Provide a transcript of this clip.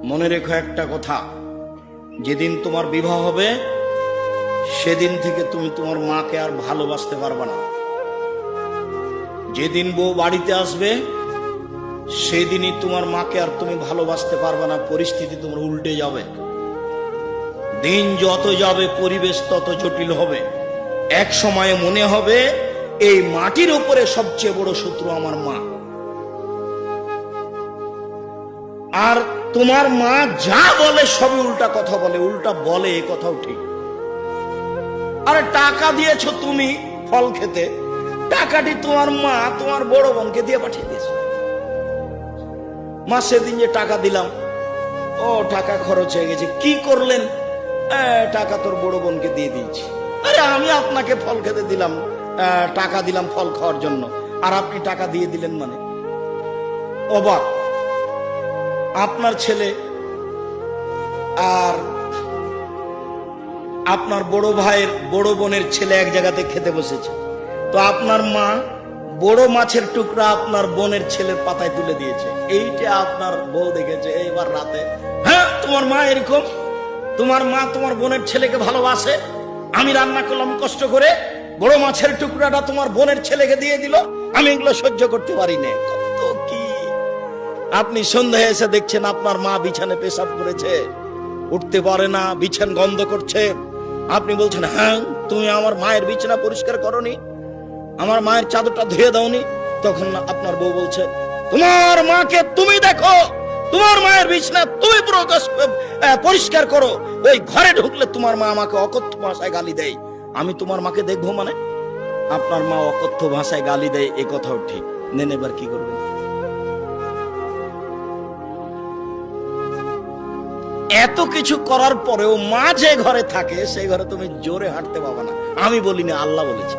মনে রেখো একটা কথা, যেদিন তোমার বিবাহ হবে সেদিন থেকে তুমি তোমার মাকে আর ভালোবাসতে পারবে না। যেদিন বউ বাড়িতে আসবে সেদিনই তোমার মাকে আর তুমি ভালোবাসতে পারবে না। পরিস্থিতি তোমার উল্টে যাবে। দিন যত যাবে পরিবেশ তত জটিল হবে। এক সময়ে মনে হবে এই মাটির উপরে সবচেয়ে বড় শত্রু আমার মা। আর তোমার মা যা বলে সবই উল্টা কথা বলে, উল্টা বলে, এ কথাও ঠিক। আরে টাকা দিয়েছো তুমি ফল খেতে, টাকাটি তোমার মা তোমার বড় বোনকে দিয়ে পাঠিয়ে দিয়েছে। মা সেদিন যে টাকা দিলাম, ও টাকা খরচ হয়ে গেছে, কি করলেন? টাকা তোর বড় বোনকে দিয়ে দিয়েছি। আরে আমি আপনাকে ফল খেতে দিলাম, টাকা দিলাম ফল খাওয়ার জন্য, আর আপনি টাকা দিয়ে দিলেন মানে? অবাক। আপনার ছেলে আর আপনার বড় ভাইয়ের বড় বোনের ছেলে এক জায়গাতে খেতে বসেছে, তো আপনার মা বড় মাছের টুকরা আপনার বোনের ছেলের পাতায় তুলে দিয়েছে। এইটা আপনার বউ দেখেছে এবার রাতে। হ্যাঁ, তোমার মা এরকম, তোমার মা তোমার বোনের ছেলেকে ভালোবাসে। আমি রান্না করলাম কষ্ট করে, বড় মাছের টুকরাটা তোমার বোনের ছেলেকে দিয়ে দিল, আমি এগুলো সহ্য করতে পারি না। কত কি! আপনি সন্ধ্যায় এসে দেখছেন আপনার মা বিছানে পেশাব করেছে, উঠতে পারে না, বিছান গন্ধ করছে। আপনি বলছেন, হ্যাঁ তুমি আমার মায়ের বিছানা পরিষ্কার করনি, আমার মায়ের চাদরটা ধুয়ে দাওনি। তখন আপনার বউ বলছে, তোমার মাকে তুমি দেখো, তোমার মায়ের বিছানা তুমি পরিষ্কার করো। ওই ঘরে ঢুকলে তোমার মা আমাকে অকথ্য ভাষায় গালি দেয়, আমি তোমার মাকে দেখবো মানে? আপনার মা অকথ্য ভাষায় গালি দেয়, এ কথাও ঠিক। নেন, এবার কি করবেন? এত কিছু করার পরেও মা যে ঘরে থাকে সেই ঘরে তুমি জোরে হাঁটতে পাবা না। আমি বলিনি, আল্লাহ বলেছে।